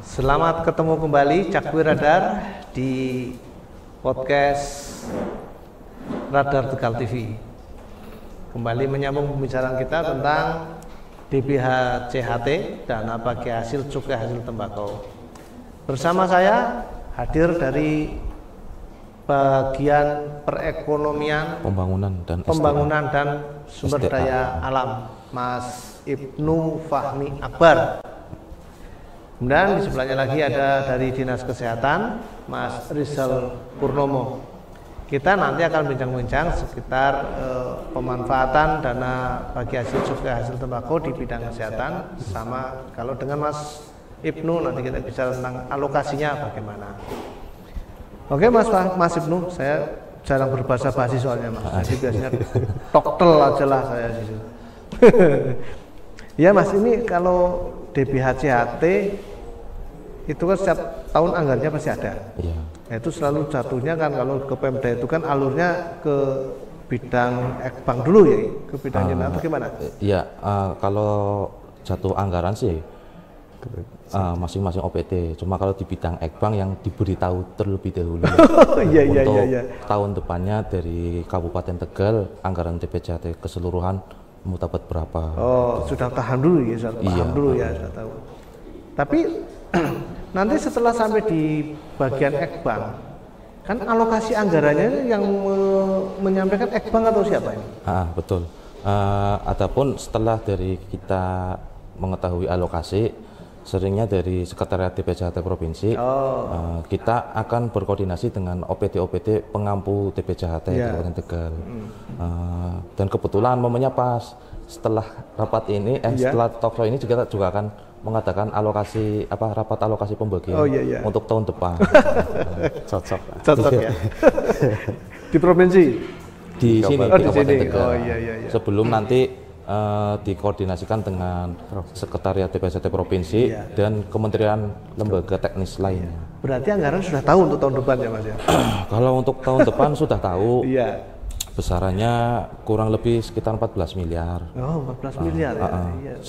Selamat ketemu kembali Cakwi Radar di podcast Radar Tegal TV. Kembali menyambung pembicaraan kita tentang DBH CHT, dana bagi hasil cukai hasil tembakau. Bersama saya hadir dari bagian perekonomian, pembangunan dan sumber daya alam, Mas Ibnu Fahmi Akbar. Kemudian di sebelahnya lagi ada dari Dinas Kesehatan, Mas Rizal Purnomo. Kita nanti akan bincang-bincang sekitar pemanfaatan dana bagi hasil cukai hasil tembakau di bidang kesehatan. Sama kalau dengan Mas Ibnu nanti kita bicara tentang alokasinya bagaimana. Oke Mas Ibnu, saya jarang berbahasa basi soalnya Mas. Jadi biasanya toktel aja lah saya di situ. Ya Mas, ini kalau DBH-CHT itu kan setiap tahun anggarannya pasti ada. Iya. Nah, itu selalu jatuhnya kan kalau ke Pemda itu kan alurnya ke bidang ekbang dulu ya, ke bidang atau gimana? Iya, kalau jatuh anggaran sih masing-masing OPT. Cuma kalau di bidang ekbang yang diberitahu terlebih dahulu. Untuk tahun depannya dari Kabupaten Tegal anggaran DBH-CHT keseluruhan mau dapat berapa? Oh, sudah tahan dulu ya, paham dulu ya, sudah tahu. Tapi nanti setelah sampai di bagian ekbang, kan alokasi anggarannya yang menyampaikan ekbang atau siapa ini? Betul. Adapun setelah dari kita mengetahui alokasi, seringnya dari Sekretariat DBH-CHT Provinsi, kita akan berkoordinasi dengan OPT pengampu DBH-CHT di Kabupaten Tegal. Dan kebetulan momennya pas setelah rapat ini, setelah talkshow ini juga akan mengadakan alokasi rapat alokasi pembagian untuk tahun depan. Cocok ya. Di provinsi? Di sini di Kabupaten Tegal. Sebelum nanti dikoordinasikan dengan Sekretariat DBH-CHT Provinsi dan Kementerian Lembaga Teknis lainnya. Berarti anggaran sudah tahu untuk tahun depan ya Mas ya? Kalau untuk tahun depan sudah tahu. Besarannya kurang lebih sekitar 14 miliar. Oh, 14 miliar ya.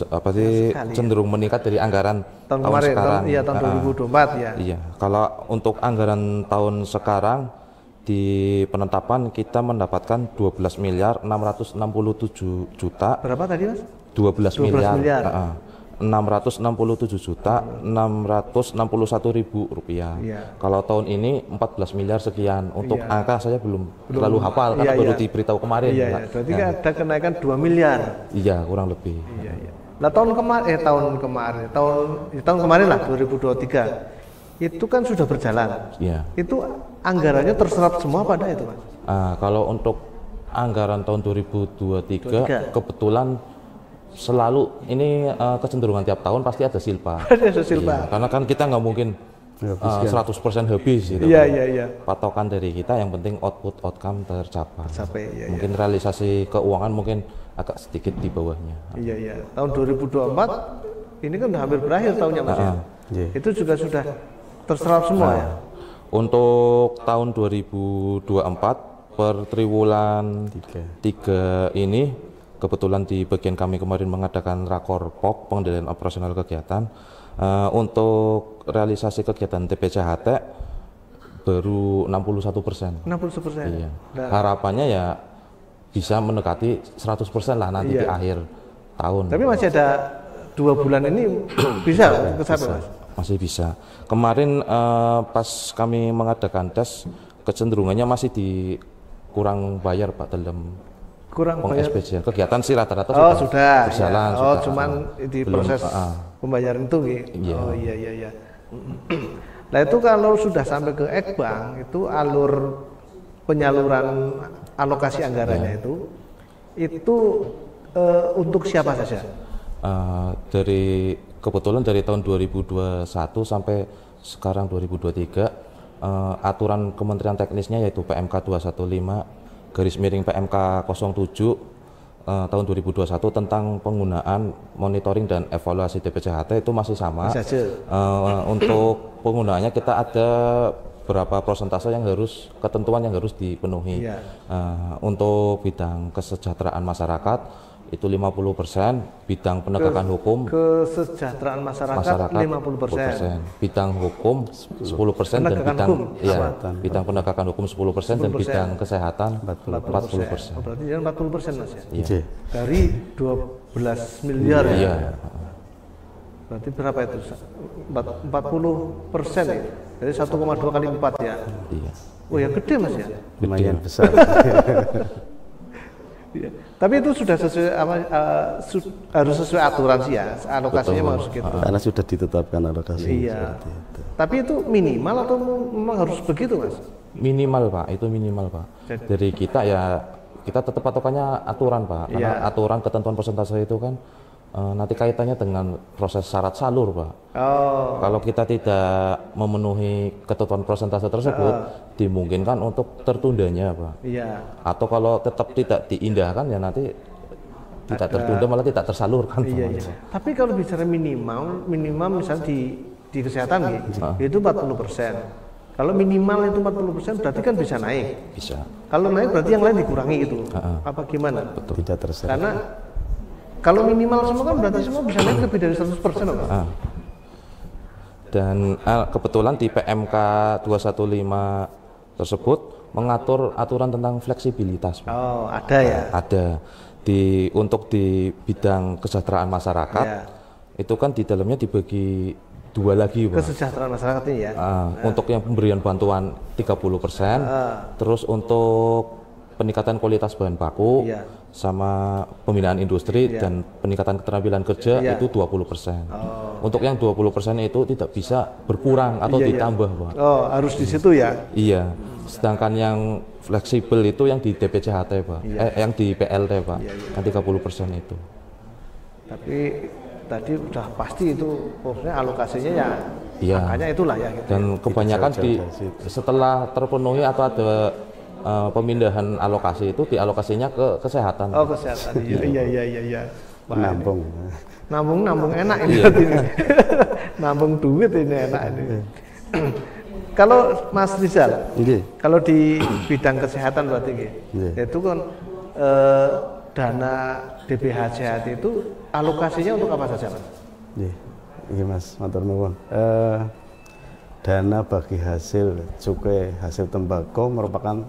Apa sih cenderung meningkat dari anggaran tahun kemarin, sekarang. Tahun 2024 ya. Iya, kalau untuk anggaran tahun sekarang di penetapan kita mendapatkan 12 miliar 667 juta. Berapa tadi Mas? 12 miliar. 667 juta 661 ribu rupiah. Kalau tahun ini 14 miliar sekian. Untuk angka saya belum terlalu hafal karena baru diberitahu kemarin. Berarti ada kenaikan 2 miliar. Iya, kurang lebih. Nah, tahun kemarin lah 2023 itu kan sudah berjalan. Itu anggarannya terserap semua pada itu Mas. Kalau untuk anggaran tahun 2023 kebetulan selalu ini kecenderungan tiap tahun pasti ada silpa. Ada silpa. Karena kan kita nggak mungkin 100% habis gitu. Patokan dari kita yang penting outcome tercapai. Mungkin realisasi keuangan mungkin agak sedikit di bawahnya. Tahun 2024 ini kan udah hampir berakhir tahunnya Mas ya. Itu juga sudah terserap semua ya. Untuk tahun 2024 per triwulan 3 ini kebetulan di bagian kami kemarin mengadakan rakor POK, pengendalian operasional kegiatan, untuk realisasi kegiatan DBH-CHT baru 61%. 61%. Iya. Harapannya ya bisa mendekati 100% lah nanti di akhir tahun. Tapi masih ada 2 bulan ini bisa kecapai Mas? Masih bisa. Kemarin pas kami mengadakan tes, kecenderungannya masih di kurang bayar Pak dalam peng-SPJ. Kegiatan sih rata-rata sudah berjalan. Cuman di proses pembayaran itu iya. Nah itu kalau sudah sampai ke ekbang, itu alur penyaluran alokasi anggarannya itu untuk siapa saja? Kebetulan dari tahun 2021 sampai sekarang 2023 aturan Kementerian Teknisnya yaitu PMK 215/PMK 07 tahun 2021 tentang penggunaan monitoring dan evaluasi DBH-CHT itu masih sama. Untuk penggunaannya kita ada berapa persentase yang ketentuan yang harus dipenuhi. Untuk bidang kesejahteraan masyarakat itu 50%, bidang penegakan hukum kesejahteraan masyarakat 50%, bidang hukum 10% dan bidang penegakan hukum 10% dan bidang kesehatan 40%. Berarti 40% Mas ya? Iya. Dari 12 miliar ya? Berarti berapa itu? 40% ya? Jadi 1,2 kali 4 ya? Iya. Oh ya gede Mas ya? Lumayan besar. Ya. Tapi itu sudah sesuai harus sesuai aturan sih ya, alokasinya harus gitu. Karena sudah ditetapkan alokasi. Iya. Tapi itu minimal atau memang harus begitu Mas? Minimal Pak, itu minimal Pak. Dari kita ya, kita tetap patokannya aturan Pak. Karena aturan ketentuan persentase itu kan nanti kaitannya dengan proses syarat salur Pak. Kalau kita tidak memenuhi ketentuan persentase tersebut, dimungkinkan untuk tertundanya Pak. Atau kalau tetap tidak diindahkan ya nanti tidak tertunda malah tidak tersalurkan. Tapi kalau bicara minimal misalnya di kesehatan itu 40%. Kalau minimal itu 40% berarti kan bisa naik. Bisa. Kalau naik berarti yang lain dikurangi itu. Apa gimana? Betul. Tidak terserah. Karena kalau minimal semua kan berarti semua bisa naik lebih dari 100% Pak. Dan kebetulan di PMK 215 tersebut mengatur aturan tentang fleksibilitas Pak. Oh, ada ya? Ada. Untuk di bidang kesejahteraan masyarakat, itu kan di dalamnya dibagi dua lagi Pak. Kesejahteraan masyarakat ini ya? Untuk yang pemberian bantuan 30%, terus untuk peningkatan kualitas bahan baku, sama pembinaan industri dan peningkatan keterampilan kerja itu 20%. Untuk yang 20% itu tidak bisa berkurang atau ditambah Pak. Oh, harus di situ ya? Iya. Sedangkan yang fleksibel itu yang di DPCHT Pak, yang di PLT Pak, yang 30% itu. Tapi tadi udah pasti itu maksudnya alokasinya ya, makanya itulah ya. Gitu. Dan kebanyakan setelah terpenuhi atau ada pemindahan alokasi itu dialokasinya ke kesehatan. Oh, kesehatan. Iya. Nambung enak ini. Nambung duit ini enak ini. Kalau Mas Rizal, kalau di bidang kesehatan berarti itu kan dana DPHJHT itu alokasinya untuk apa saja Mas? Iya Mas, matur nuwun. Dana bagi hasil cukai hasil tembakau merupakan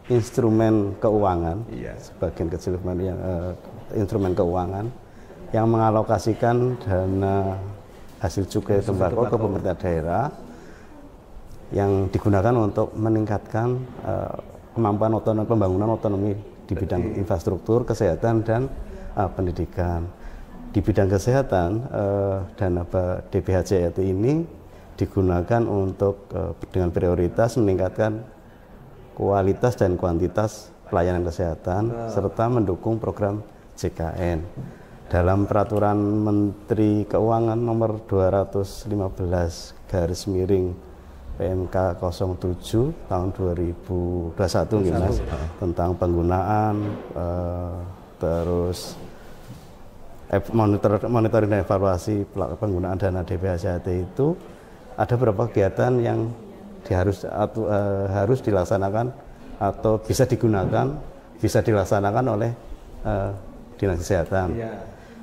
instrumen keuangan, sebagian kecil yang instrumen keuangan yang mengalokasikan dana hasil cukai tembakau ke pemerintah daerah yang digunakan untuk meningkatkan kemampuan pembangunan otonomi di bidang infrastruktur, kesehatan, dan pendidikan. Di bidang kesehatan, dana DPHJHT ini digunakan untuk dengan prioritas meningkatkan kualitas dan kuantitas pelayanan kesehatan serta mendukung program JKN. Dalam Peraturan Menteri Keuangan Nomor 215 PMK 07 tahun 2021 Mas, tentang penggunaan terus monitoring dan evaluasi penggunaan dana DPHJHT itu ada beberapa kegiatan yang harus dilaksanakan atau bisa dilaksanakan oleh Dinas Kesehatan.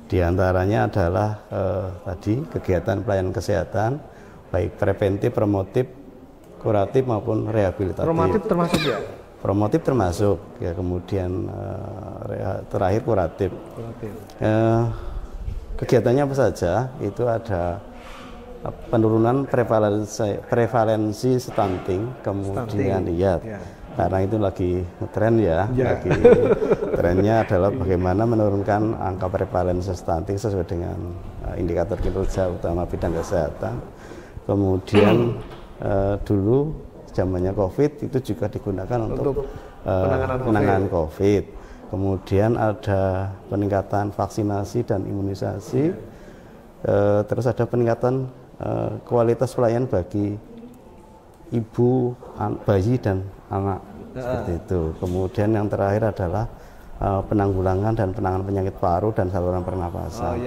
Di antaranya adalah tadi kegiatan pelayanan kesehatan baik preventif, promotif, kuratif maupun rehabilitatif. Promotif termasuk ya? Promotif termasuk ya, kemudian terakhir kuratif. Kegiatannya apa saja? Itu ada penurunan prevalensi stunting, kemudian karena itu lagi ngetren lagi trennya adalah bagaimana menurunkan angka prevalensi stunting sesuai dengan indikator kinerja utama bidang kesehatan. Kemudian dulu zamannya COVID itu juga digunakan untuk penanganan COVID. Kemudian ada peningkatan vaksinasi dan imunisasi, terus ada peningkatan kualitas pelayanan bagi ibu, bayi dan anak seperti itu. Kemudian yang terakhir adalah penanggulangan dan penanganan penyakit paru dan saluran pernapasan.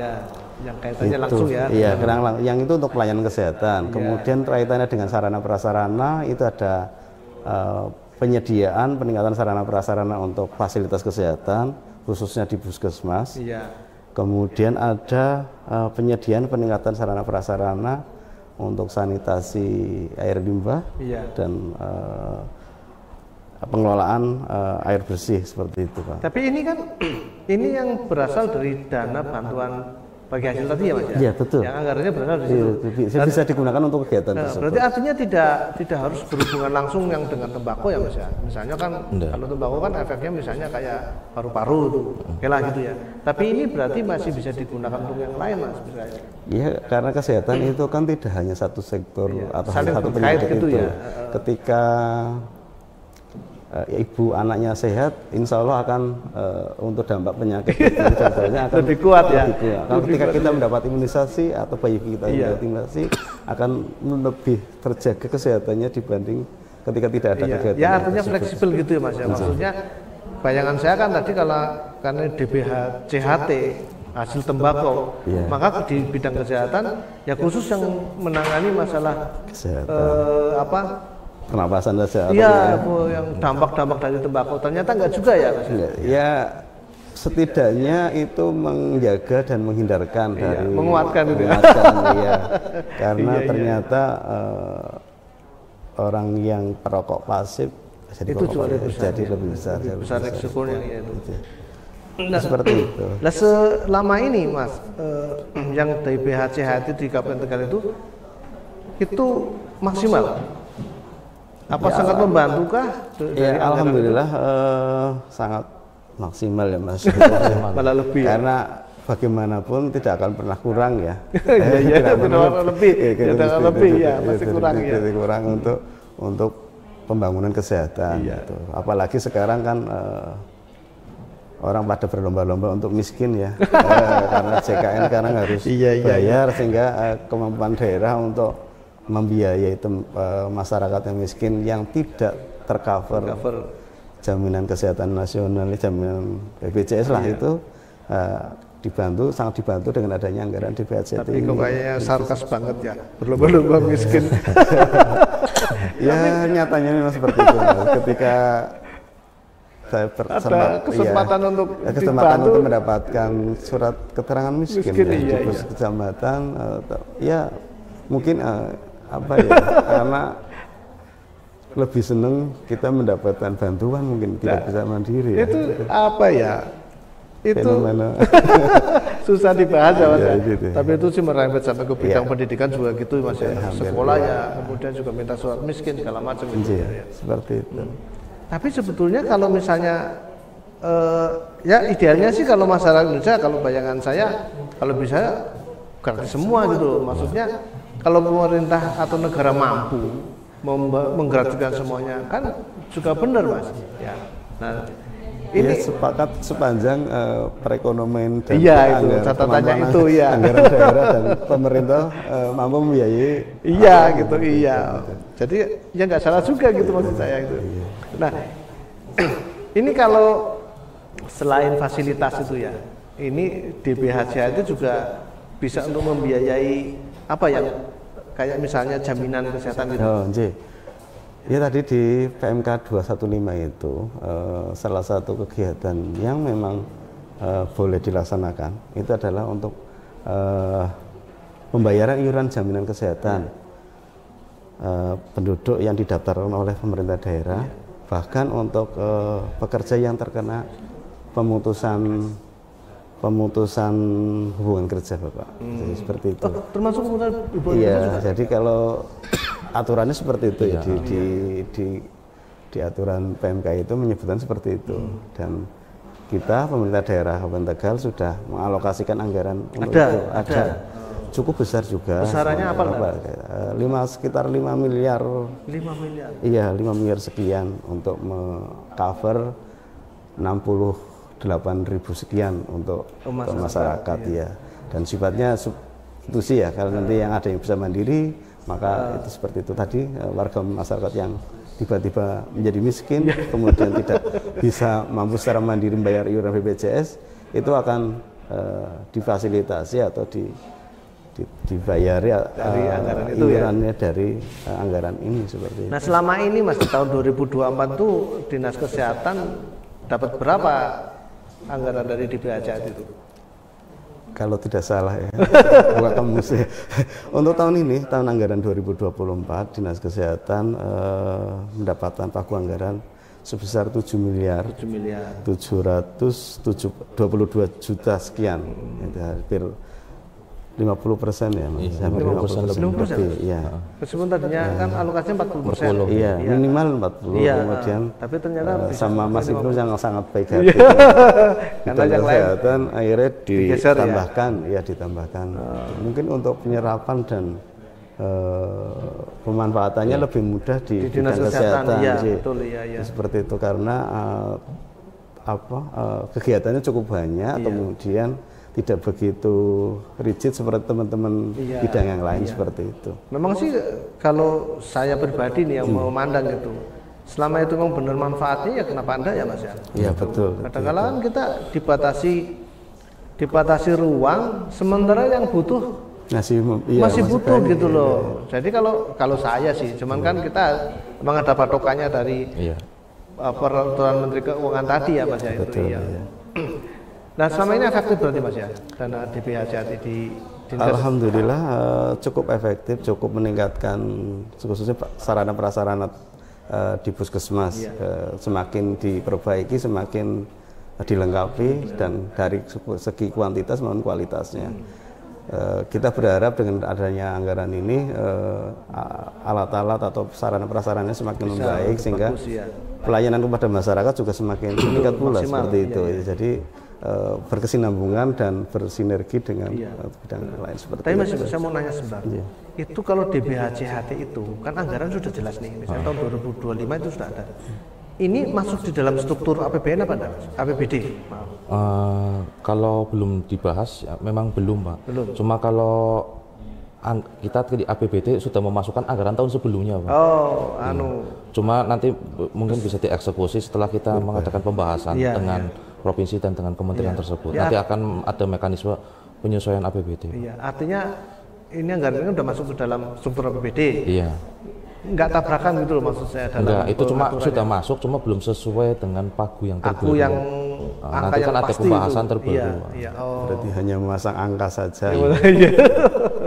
Yang kaitannya langsung ya? Iya, yang itu untuk pelayanan kesehatan. Kemudian kaitannya dengan sarana prasarana itu ada penyediaan peningkatan sarana prasarana untuk fasilitas kesehatan, khususnya di puskesmas. Kemudian ada penyediaan peningkatan sarana prasarana untuk sanitasi air limbah dan pengelolaan air bersih seperti itu, Pak. Tapi ini kan ini yang berasal dari dana bantuan bagi hasil tadi ya, Mas? Iya, betul. Yang anggarannya berasal dari situ. Bisa digunakan untuk kegiatan tersebut. Berarti artinya tidak harus berhubungan langsung yang dengan tembakau ya, Mas ya. Misalnya kan kalau tembakau kan efeknya misalnya kayak paru-paru tuh, kayak gitu ya. Tapi ini berarti masih bisa digunakan untuk yang lain, Mas, misalnya. Iya, karena kesehatan itu kan tidak hanya satu sektor atau satu penyakit gitu itu. Ya. Ketika ibu anaknya sehat, insya Allah akan untuk dampak penyakit akan lebih kuat ya. Kalau ketika kita mendapat imunisasi atau bayi kita mendapat imunisasi, akan lebih terjaga kesehatannya dibanding ketika tidak ada kegiatan. Ya artinya fleksibel gitu ya, Mas ya. Maksudnya bayangan saya kan tadi karena DBH CHT hasil tembakau, maka di bidang kesehatan ya khusus yang menangani masalah kesehatan. Pernapasan saja. Iya, yang dampak-dampak dari tembakau ternyata enggak juga ya, Mas? Ya, setidaknya itu menjaga dan menghindarkan dari menguatkan ya. Karena ternyata orang yang perokok pasif jadi lebih besar. Besar resikonya itu. Nah, seperti itu. Nah, selama ini, Mas, yang DBH CHT di Kabupaten Tegal itu maksimal. Apa sangat membantukah? Ya, alhamdulillah sangat maksimal ya, Mas. Malah lebih. Karena bagaimanapun tidak akan pernah kurang ya. Tidak lebih ya, masih kurang ya. Kurang untuk pembangunan kesehatan. Gitu. Apalagi sekarang kan orang pada berlomba-lomba untuk miskin ya. Karena JKN sekarang harus bayar sehingga kemampuan daerah untuk membiayai masyarakat yang miskin yang tidak tercover jaminan kesehatan nasional, jaminan BPJS lah itu sangat dibantu dengan adanya anggaran DBH CHT. Tapi kok kayaknya sarkas banget ya, berlomba-lomba miskin. Ya nyatanya memang seperti itu. Ketika saya ada kesempatan untuk mendapatkan surat keterangan miskin di kecamatan, ya mungkin karena lebih seneng kita mendapatkan bantuan, mungkin tidak bisa mandiri. Itu apa ya? Itu susah dibahas ya, Mas. Tapi itu sih merembet sampai ke bidang pendidikan juga gitu, Mas ya. Sekolah ya, kemudian juga minta surat miskin segala macam gitu. Seperti itu. Tapi sebetulnya kalau misalnya ya idealnya sih kalau masyarakat Indonesia, kalau bayangan saya kalau bisa gratis semua gitu. Maksudnya kalau pemerintah atau negara mampu menggratiskan semuanya kan juga benar, Mas. Ya. Nah, ini sepakat sepanjang perekonomian dan catatannya itu anggaran daerah dan pemerintah mampu membiayai. Jadi ya nggak salah juga gitu maksud saya itu. Nah, ini kalau selain fasilitas itu ya, ini DBH itu juga bisa untuk membiayai apa yang kayak misalnya jaminan kesehatan gitu. Ya tadi di PMK 215 itu salah satu kegiatan yang memang boleh dilaksanakan itu adalah untuk pembayaran iuran jaminan kesehatan penduduk yang didaftarkan oleh pemerintah daerah, bahkan untuk pekerja yang terkena pemutusan hubungan kerja, Bapak. Jadi seperti itu. Termasuk pemutusan hubungan kerja juga? Jadi kalau aturannya seperti itu ya. Di aturan PMK itu menyebutkan seperti itu. Dan kita pemerintah daerah Kabupaten Tegal sudah mengalokasikan anggaran untuk itu. Ada. Cukup besar juga. Besarannya apa? Sekitar 5 miliar. 5 miliar? Iya, 5 miliar sekian untuk meng-cover 68.000 sekian untuk masyarakat ya. Dan sifatnya itu sih ya, kalau nanti yang ada yang bisa mandiri, maka itu seperti itu tadi, warga masyarakat yang tiba-tiba menjadi miskin, kemudian tidak bisa mampu secara mandiri membayar iuran BPJS, itu akan difasilitasi atau dibayari dari anggaran itu iurannya dari anggaran ini seperti itu. Nah selama ini Mas, di tahun 2024 tuh Dinas Kesehatan dapat berapa anggaran dari DBHJAT itu? Kalau tidak salah ya, bukan kamu sih. Untuk tahun ini, tahun anggaran 2024, Dinas Kesehatan mendapatkan pagu anggaran sebesar 7 miliar 722 juta sekian, itu hampir 50% ya, Mas. Iya, 50% lebih. Iya. Meskipun tadinya kan alokasinya 40%. Iya, minimal 40. Iya, kemudian tapi ternyata sama Mas Ibnu yang sangat baik hati. Karena yang lain Kesehatan akhirnya digeser, ditambahkan, ya ditambahkan. Mungkin untuk penyerapan dan pemanfaatannya lebih mudah di Dinas bidang kesehatan. Iya, Jadi, betul, iya. seperti itu karena kegiatannya cukup banyak, kemudian tidak begitu rigid seperti teman-teman bidang yang lain seperti itu. Memang sih kalau saya pribadi nih yang mau memandang gitu, selama itu memang benar manfaatnya ya kenapa Anda ya Mas ya? Iya betul. Kadang-kadang kan kita dibatasi ruang, sementara yang butuh masih butuh gitu loh. Jadi kalau saya sih, cuman kan kita memang ada patokannya dari peraturan Menteri Keuangan tadi ya Mas ya. Betul, itu iya. Nah selama ini efektif berarti Mas ya dana DBHJAT di Dinkes? Alhamdulillah cukup efektif, cukup meningkatkan khususnya sarana prasarana di puskesmas. Semakin diperbaiki, semakin dilengkapi dan dari segi kuantitas maupun kualitasnya. Kita berharap dengan adanya anggaran ini alat-alat atau sarana prasarananya semakin membaik sehingga pelayanan kepada masyarakat juga semakin meningkat pula seperti itu. Jadi berkesinambungan dan bersinergi dengan bidang lain seperti itu. Tapi Mas, itu. saya mau nanya sebentar. Itu kalau DBHJAT itu kan anggaran sudah jelas nih, misalnya tahun 2025 itu sudah ada. Ini masuk di dalam struktur APBN apa enggak? APBD? Kalau belum dibahas, ya, memang belum, Pak. Belum. Cuma kalau kita di APBD sudah memasukkan anggaran tahun sebelumnya, Pak. Cuma nanti mungkin bisa dieksekusi setelah kita mengadakan pembahasan dengan provinsi dan dengan kementerian tersebut. Nanti akan ada mekanisme penyesuaian APBD. Iya, artinya ini anggaran ini sudah masuk ke dalam struktur APBD. Iya. Enggak tabrakan gitu loh maksud saya dalam. Enggak, itu cuma sudah masuk, cuma belum sesuai dengan pagu yang terbaru. Pagu yang nanti kan ada pembahasan itu. terbaru. Iya. Berarti hanya memasang angka saja.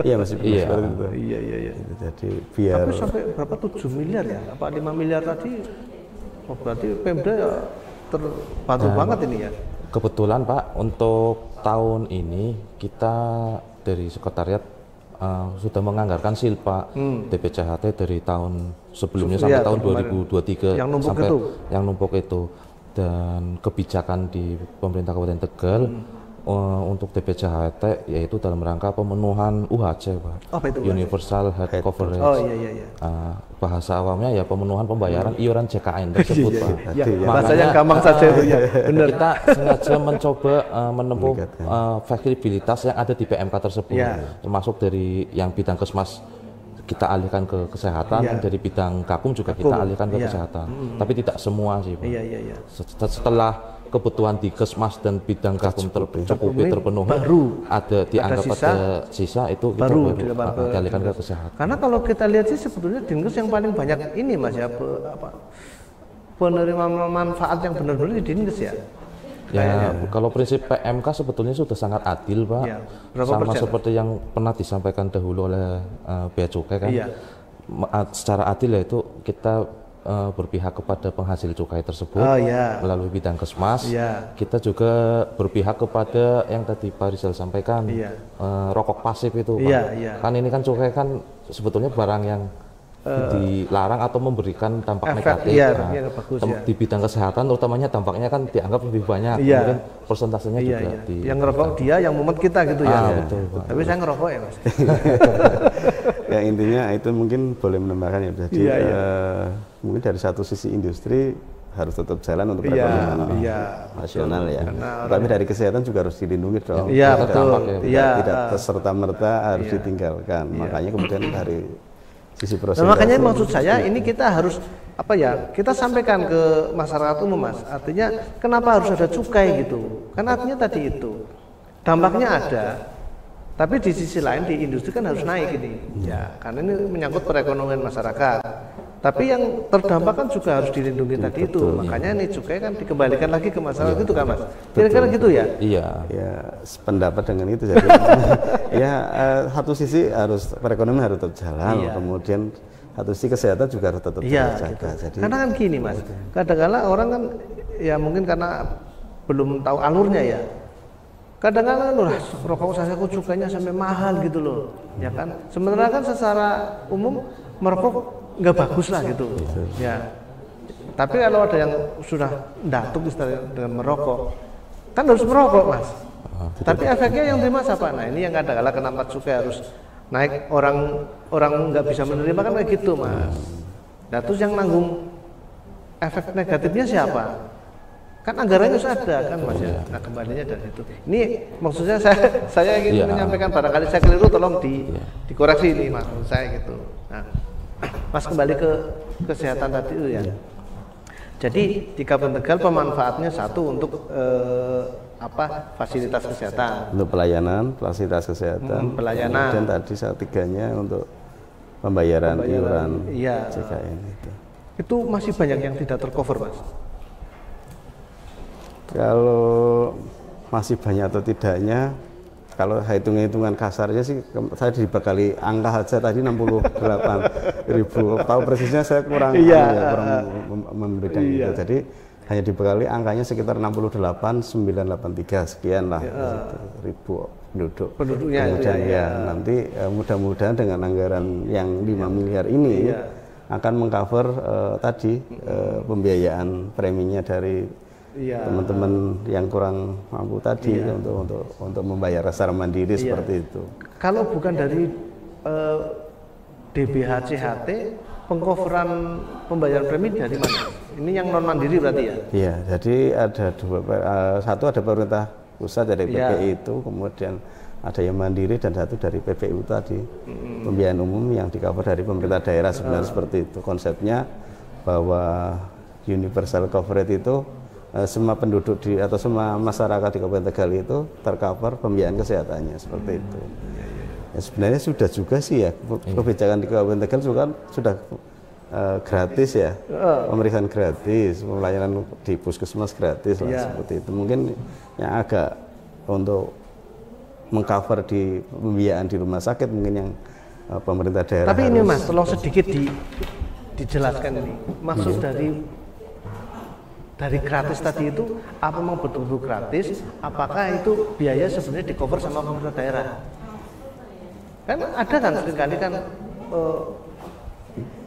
Iya masih seperti itu. Iya. Jadi biar. Tapi sampai berapa 7 miliar ya? Apa 5 miliar tadi? Oh, berarti Pemda ya terbantu banget ini ya. Kebetulan Pak, untuk tahun ini kita dari sekretariat sudah menganggarkan silpa DBHJAT dari tahun sebelumnya sampai tahun 2023 yang numpuk itu dan kebijakan di pemerintah Kabupaten Tegal untuk DBHJAT yaitu dalam rangka pemenuhan UHC, Pak. Apa itu? Universal Health Coverage. Oh iya. Bahasa awamnya ya pemenuhan pembayaran iuran JKN tersebut, Pak. Bahasa yang gampang saja itu ya. Benar. Kita sengaja mencoba menempuh fleksibilitas yang ada di PMK tersebut, termasuk dari yang bidang kesmas kita alihkan ke kesehatan, dari bidang Gakum juga kita alihkan ke kesehatan. Tapi tidak semua sih, Pak. Iya. Setelah kebutuhan di kesmas dan bidang Gakum terpenuhi, baru ada dianggap ada sisa itu kita baru dialihkan ke kesehatan. Karena kalau kita lihat sih sebetulnya Dinkes yang paling banyak ini Mas ya penerima manfaat yang benar-benar di Dinkes ya. Ya, kalau prinsip PMK sebetulnya sudah sangat adil, Pak. Ya, sama seperti yang pernah disampaikan dahulu oleh Bea Cukai kan. Secara adil yaitu kita berpihak kepada penghasil cukai tersebut melalui bidang kesmas. Kita juga berpihak kepada yang tadi Pak Rizal sampaikan, rokok pasif itu, Pak. Kan ini kan cukai kan sebetulnya barang yang dilarang atau memberikan dampak negatif. Di bidang kesehatan terutamanya dampaknya kan dianggap lebih banyak. Mungkin persentasenya juga yang ngerokok dia, yang mumet kita gitu ya. Betul, Pak. Tapi saya ngerokok ya Mas. Ya intinya itu mungkin boleh menambahkan ya. Jadi mungkin dari satu sisi industri harus tetap jalan untuk perekonomian nasional ya. Tapi dari kesehatan juga harus dilindungi dong. Iya betul. Tidak serta-merta harus ditinggalkan. Makanya kemudian dari sisi proses. Makanya maksud saya ini kita harus kita sampaikan ke masyarakat umum, Mas. Artinya kenapa harus ada cukai gitu? Karena artinya tadi itu dampaknya ada. Tapi di sisi lain di industri kan harus naik ini. Ya, karena ini menyangkut perekonomian masyarakat. Tapi yang terdampak kan juga harus dilindungi tadi itu. Makanya ini cukai kan dikembalikan lagi ke masyarakat itu kan Mas. Kira-kira gitu ya? Iya. Ya, sependapat dengan itu jadi ya satu sisi harus perekonomian harus tetap jalan, kemudian satu sisi kesehatan juga harus tetap terjaga. Gitu. Jadi karena kan gini Mas, kadang-kala orang kan ya mungkin karena belum tahu alurnya ya. Kadang-kadang rokok saseco cukainya sampai mahal gitu loh, ya kan? Sementara kan secara umum merokok nggak bagus lah gitu, ya. Tapi kalau ada yang sudah datuk dengan merokok, kan harus merokok Mas. Tapi efeknya yang terima siapa? Nah ini yang kadang-kadang kenapa cukai harus naik, orang nggak bisa menerima kan kayak gitu Mas. Nah terus yang nanggung efek negatifnya siapa? Kan anggarannya sudah ada kan Mas ya. Nah kembalinya dari itu. Ini maksudnya saya ingin menyampaikan, barangkali saya keliru tolong dikoreksi ini Mas saya gitu. Nah, Mas kembali ke kesehatan tadi itu ya. Jadi di Kabupaten Tegal pemanfaatnya satu untuk fasilitas kesehatan. Untuk pelayanan, fasilitas kesehatan. Pelayanan. Dan tadi tiganya untuk pembayaran iuran JKN itu. Itu masih banyak yang tidak tercover Mas. Kalau masih banyak atau tidaknya, kalau hitungan kasarnya sih saya dibekali angka aja tadi 68.000. Tahu persisnya saya kurang memberikan itu. Jadi hanya dibekali angkanya sekitar 68.983 sekian lah ribu penduduknya. Kemudian nanti mudah-mudahan dengan anggaran yang 5 miliar ini akan mengcover pembiayaan preminya dari teman-teman yang kurang mampu tadi untuk membayar secara mandiri seperti itu. Kalau bukan dari DBHCHT, pengcoveran pembayaran premi dari mana? Ini yang non mandiri berarti ya? Iya, jadi ada satu ada pemerintah pusat dari PPI itu, kemudian ada yang mandiri dan satu dari PPU tadi, pembiayaan umum yang di-cover dari pemerintah daerah sebenarnya seperti itu. Konsepnya bahwa universal coverage itu semua penduduk atau semua masyarakat di Kabupaten Tegal itu tercover pembiayaan kesehatannya seperti itu. Ya, sebenarnya sudah juga sih ya kebijakan di Kabupaten Tegal sudah gratis ya, pemeriksaan gratis, pelayanan di puskesmas gratis lah seperti itu. Mungkin yang agak untuk mengcover di pembiayaan di rumah sakit mungkin yang pemerintah daerah. Tapi ini Mas, tolong sedikit dijelaskan ini maksud dari gratis tadi itu apa memang betul-betul gratis? Apakah itu biaya sebenarnya di cover sama pemerintah daerah? Kan ada kan seringkali kan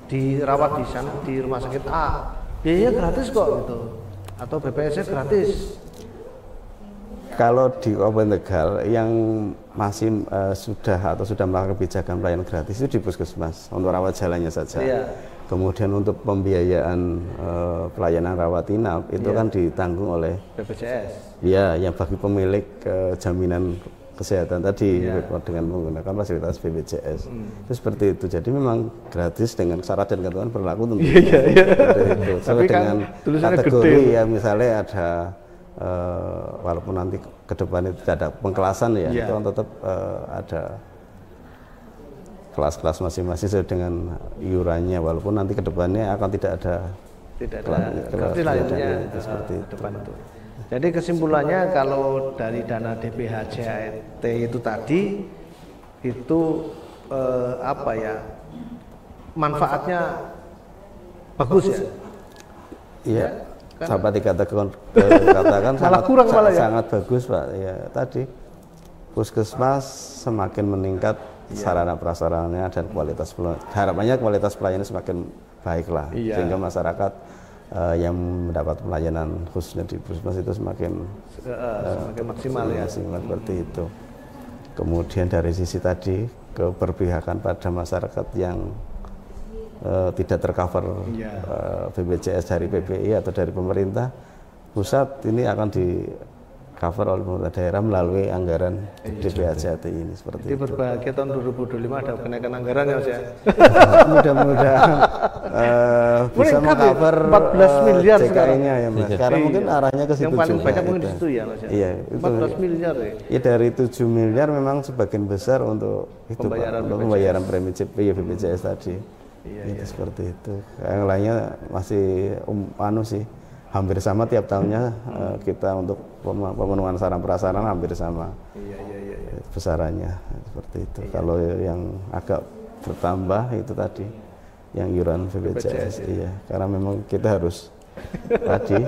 dirawat di sana di rumah sakit A, biayanya gratis kok gitu, atau BPJS gratis. Kalau di Kabupaten Tegal yang masih sudah melakukan kebijakan pelayanan gratis itu di puskesmas untuk rawat jalannya saja. Kemudian untuk pembiayaan pelayanan rawat inap itu kan ditanggung oleh BPJS. Ya, yang bagi pemilik jaminan kesehatan tadi dengan menggunakan fasilitas BPJS. Itu seperti itu. Jadi memang gratis dengan syarat dan ketentuan berlaku tentu. Itu. Tapi dengan kategori ya misalnya ada walaupun nanti ke depan itu tidak ada pengkelasan ya, itu kan tetap ada kelas-kelas masing-masing sesuai dengan iurannya, walaupun nanti kedepannya akan tidak ada seperti itu. Jadi kesimpulannya kalau dari dana DBHCHT itu tadi itu manfaatnya bagus ya? Iya, sampai dikatakan sangat bagus Pak. Ya tadi puskesmas semakin meningkat sarana prasarananya dan harapannya kualitas pelayanan semakin baiklah sehingga masyarakat yang mendapat pelayanan khususnya di puskesmas itu semakin maksimal seperti itu. Kemudian dari sisi tadi keberpihakan pada masyarakat yang tidak tercover BPJS dari PPI atau dari pemerintah pusat, ini akan di cover oleh pemerintah daerah melalui anggaran DBHCHT ini seperti itu. Berbahagia tahun 2025 ada kenaikan anggaran ya Mas ya. Mudah-mudahan bisa mengcover 14 miliar JKN-nya ya Mas. Karena mungkin arahnya ke situ yang paling juga. Banyak mungkin di situ ya Mas ya. Iya, 14 miliar ya. Ya dari 7 miliar memang sebagian besar untuk itu pembayaran premi BPJS tadi. Itu seperti itu. Yang lainnya masih sih hampir sama tiap tahunnya. Kita untuk pemenuhan sarana prasarana hampir sama. Besarannya seperti itu. Kalau yang agak bertambah itu tadi yang iuran BPJS. Iya, karena memang kita harus tadi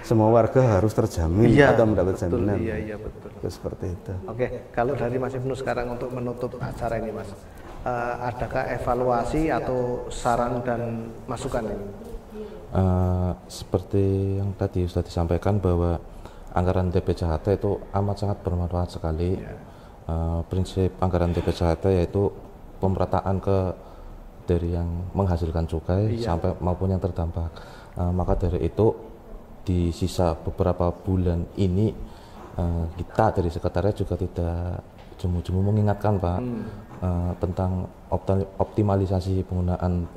semua warga harus terjamin atau mendapat jaminan. Iya, betul. Itu seperti itu. Oke, kalau dari Mas Ibnu sekarang untuk menutup acara ini, Mas, adakah evaluasi atau saran dan masukan ini? Seperti yang tadi sudah disampaikan bahwa anggaran DPJHT itu amat sangat bermanfaat sekali. Prinsip anggaran DPJHT yaitu pemerataan dari yang menghasilkan cukai sampai maupun yang terdampak. Maka dari itu di sisa beberapa bulan ini kita dari sekretariat juga tidak jemu-jemu mengingatkan Pak tentang optimalisasi penggunaan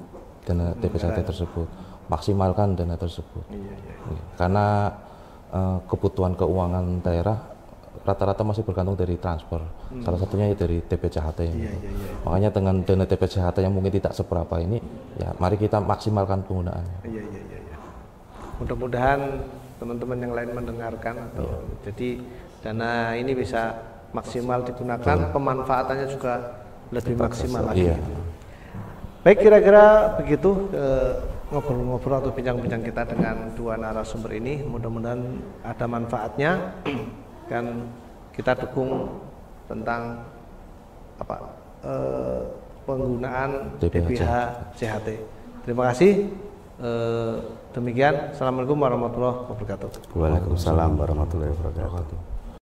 dana DPJHT tersebut, maksimalkan dana tersebut. Karena kebutuhan keuangan daerah rata-rata masih bergantung dari transfer, salah satunya dari DPJHT. Makanya dengan dana DPJHT yang mungkin tidak seberapa ini, ya mari kita maksimalkan penggunaannya. Mudah-mudahan teman-teman yang lain mendengarkan jadi dana ini bisa maksimal digunakan, pemanfaatannya juga lebih maksimal lagi. Baik, kira-kira begitu ngobrol-ngobrol atau bincang-bincang kita dengan dua narasumber ini. Mudah-mudahan ada manfaatnya, dan kita dukung tentang penggunaan DPJHT. Terima kasih. Demikian, assalamualaikum warahmatullahi wabarakatuh. Waalaikumsalam warahmatullahi wabarakatuh.